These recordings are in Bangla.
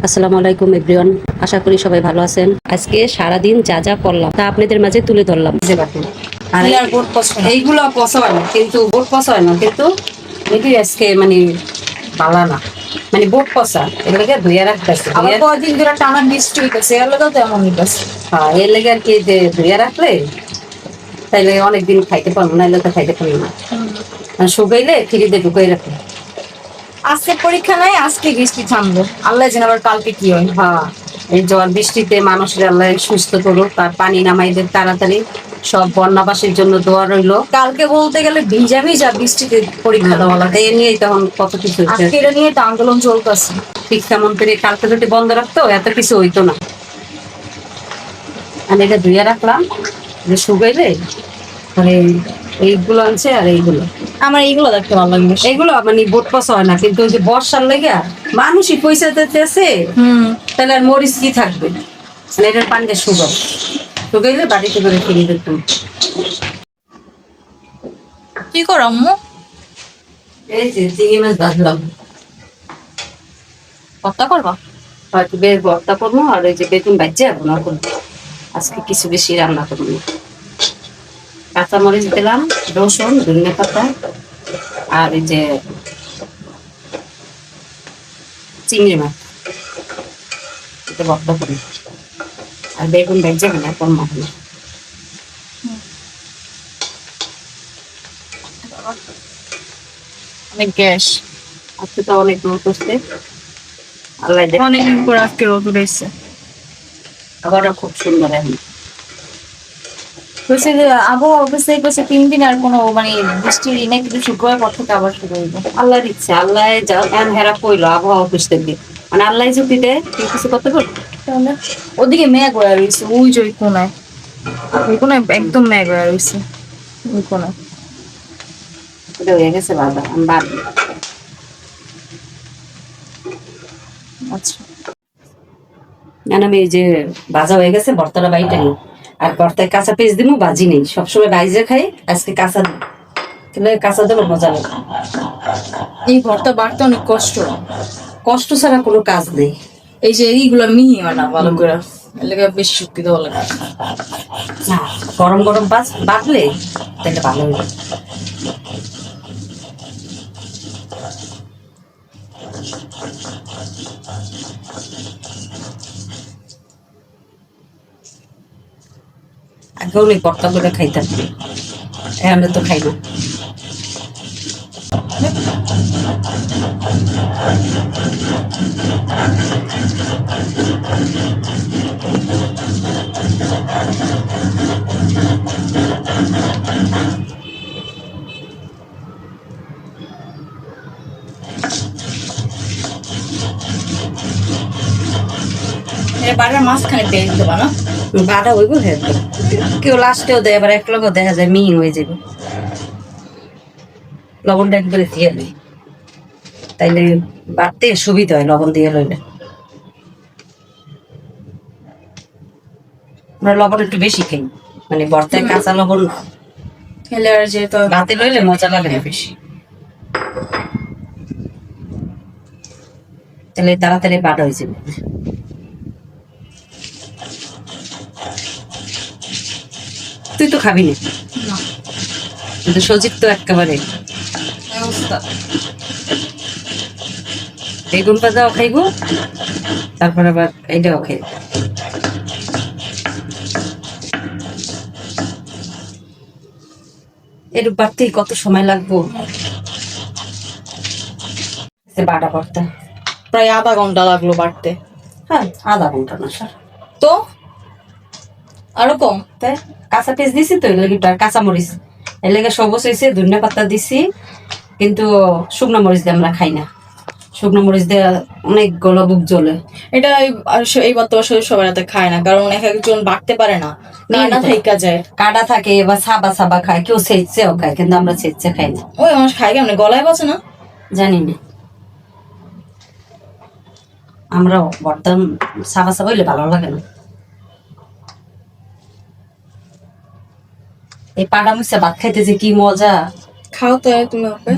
আসসালামু আলাইকুম এভরিওয়ান, আশা করি সবাই ভালো আছেন। আজকে সারাদিন যা যা করলাম তা আপনাদের মাঝে তুলে ধরলাম। আর এইগুলো পচা হয় না, কিন্তু বোট পচা হয় না, কিন্তু এটি আজকে মানে ভালো না, মানে বোট পচা এর লেগে ধুয়ে রাখতেছে। আবার কয়েকদিন ধরে টানা বৃষ্টি হইতেছে, এর লেগেও তো এমন হইতেছে। হ্যাঁ, এর লেগে আর কি যে ধুয়ে রাখলে তাইলে অনেকদিন খাইতে পারবো, নাইলে তো খাইতে পারবো না। আর শুকাইলে ফ্রিজে ঢুকাই রাখো। আজকে পরীক্ষা নাই, আজকে বৃষ্টি থামলো, আল্লাহ জানে আবার কালকে কি হয়। হ্যাঁ, এই ঝড় বৃষ্টিতে মানুষের আল্লাহ সুস্থ করুক, আর পানি নামাই দেব তাড়াতাড়ি। সব বন্যাবাসীর জন্য দোয়া রইলো। কালকে বলতে গেলে ভিজা ভিজা বৃষ্টিতে পরীক্ষা দেওয়া লাগে। এই নিয়েই তখন কত কিছু হচ্ছে। আজকে এটা নিয়ে তো আন্দোলন চলতেছে। শিক্ষামন্ত্রী কালকে যদি বন্ধ রাখতো এত কিছু হইতো না। আমি এটা ধুয়ে রাখলাম, যে শুকাইলে মানে এইগুলো আনছে আর এইগুলো। আমার এইগুলো দেখতে ভালো লাগে বেশি। এইগুলো মানে বোট পচা হয় না, কিন্তু ওই যে বর্ষার লেগে মানুষই পয়সা দিতেছে, তাহলে আর মরিচ কি থাকবে, মানে এটার পানিটা শুকাইলে বাড়িতে করে ফিরে দিতাম। কি করো আম্মু? এই যে চিংড়ি মাছ ভাজলাম, ভর্তা করবা? হয়তো বেশ ভর্তা করবো, আর ওই যে বেগুন ভাজিয়া ভুনা করবো। আজকে কিছু বেশি রান্না করবো না। কাঁচামরিচ দিলাম, রসুন, ধনিয়া পাতা, আর এই যে চিংড়ি মাছ এটা ভর্তা করি, আর বেগুন ভাজিয়া ভুনা করবো। অনেক গ্যাস। আজকে তো অনেক রোদ করছে, আল্লাহ দেখে। অনেকদিন পর আজকে রোদ উঠেছে। আবারও খুব সুন্দর এখন। বলছে যে আবহাওয়া অফিসে বসে 3 দিন আর কোনো মানে বৃষ্টি নেই, কিন্তু শুক্রবার পর থেকে আবার শুরু হইবে। আল্লাহর ইচ্ছা, আল্লাহ এখন হেরা কইলো আবহাওয়া অফিস থেকে, মানে আল্লাহ যদি দেয় কেউ কিছু করতে পারবে। তাহলে ওদিকে মেঘ হয়ে রয়েছে, ওই যে ওই কোনায়, ওই কোনায় একদম মেঘ হয়ে রয়েছে, ওই কোনায়। এটা হয়ে গেছে বাবা, আমি বাদ দিই। আচ্ছা, না আমি এই যে ভাজা হয়ে গেছে, ভর্তাটা বাইটা নেই। আর ভর্তায় কাঁচা পেঁয়াজ দিব, ভাজি নেই, সবসময় বাইজে খাই, আজকে কাঁচা দিই, তাহলে কাঁচা দেবো মজা লাগে। এই ভর্তা বাড়তে অনেক কষ্ট। কষ্ট ছাড়া কোনো কাজ নেই। এই যে এইগুলো মিহি হয় না ভালো করে, এর লেগে বেশি শক্তি দেওয়া লাগে। না, গরম গরম বাটলে তাহলে ভালো হবে। আগে অনেক ভর্তা করে খাইতাম, এখন তো খাই না। বাড়ির মাঝখানে পেয়ে দিতে পারো না? বাটা হইব, হ্যাঁ, কেউ লাস্টেও দেয়, আবার এক লগেও দেখা যায় মিহি হয়ে যাবে। লবণটা একবারে দিয়ে নেই, তাইলে বাড়তে সুবিধা হয় লবণ দিয়ে লইলে। আমরা লবণ একটু বেশি খাই, মানে ভর্তায় কাঁচা লবণ খেলে আর যেহেতু ভাতে লইলে মজা লাগে না বেশি, তাহলে তাড়াতাড়ি বাটা হয়ে যাবে। তুই তো খাবি না, না কিন্তু সজীব তো একেবারে অবস্থা। বেগুন ভাজাও খাইবো, তারপর আবার এইটাও খাইব। এর বাড়তেই কত সময় লাগবো বাটা ভর্তা। প্রায় আধা ঘন্টা লাগলো বাড়তে। হ্যাঁ, আধা ঘন্টা না স্যার, তো আরো কম। তাই কাঁচা পেঁয়াজ দিছি তো, এগুলো কাঁচা মরিচ, এর লেগে সবুজ হয়েছে, ধনিয়া পাতা দিছি, কিন্তু শুকনো মরিচ দিয়ে আমরা খাই না। শুকনো মরিচ দিয়ে অনেক গলা বুক জ্বলে। এটা এই বর্তমান সবাই রাতে খায় না, কারণ এক একজন বাড়তে পারে না, কাটা থেকে যায়। কাটা থাকে বা সাবা সাবা খায়, কেউ ছেঁচেও খায়, কিন্তু আমরা ছেঁচে খাই না। ওই মানুষ খায় কেমন, গলায় বসে না? জানি না, আমরা বর্তমান সাবা সাবা হইলে ভালো লাগে না। এই পাড়া মুছে ভাত খাইতে যে কি মজা। খাও তো তুমি ওকে।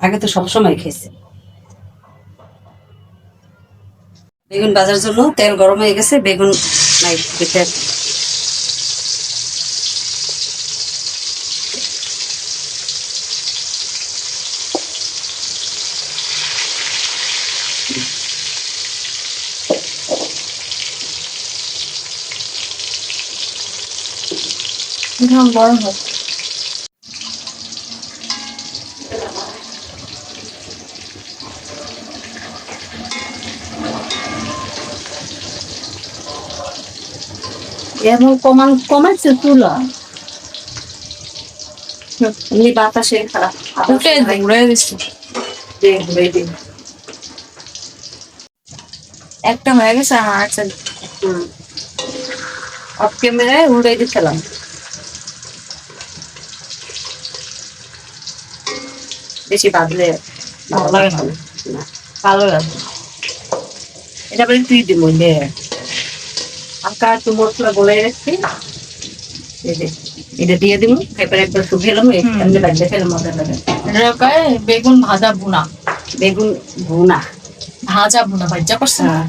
আগে তো সবসময় খেয়েছি। বেগুন ভাজার জন্য তেল গরম হয়ে গেছে, বেগুন নাই তেল। এখন গরম হোক। এমন কমাইছে তুলা, এমনি বাতাসে খারাপ ঘুরে দিচ্ছি। একটা হয়ে গেছে আমার আচ্ছা। অফ ক্যামেরায় উল্টাই দিচ্ছিলাম। বেশি বাদলে ভালো লাগে না। না, ভালো লাগে। এটা বলে তুই দিব আঁকা একটু মশলা গোলাই রাখছি, এই যে এটা দিয়ে দিব, এরপরে একবার শুকিয়ে এলাম, এমনি লাগবে খেলে মজা লাগে। এটা কয় বেগুন ভাজা বুনা। বেগুন ভুনা, ভাজা বুনা ভাজা করছে না। হ্যাঁ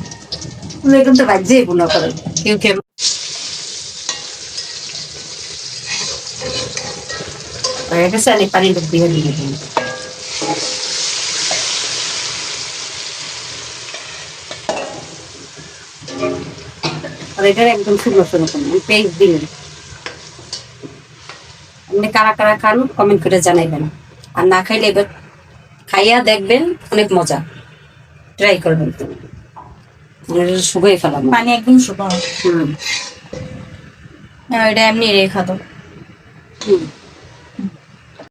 বেগুন তো ভাজছে ভুনা করে কেউ কেউ। হয়ে গেছে, আমি পানি দিয়ে দিয়ে দিই। আর এখানে একদম শুকনো শুকনো করুন, পেস্ট দিন। আপনি কারা কারা খান কমেন্ট করে জানাইবেন, আর না খাইলে এবার খাইয়া দেখবেন, অনেক মজা, ট্রাই করবেন। শুকিয়ে ফেলাম পানি একদম শুকনো। হুম এটা এমনি রেখা তো। হুম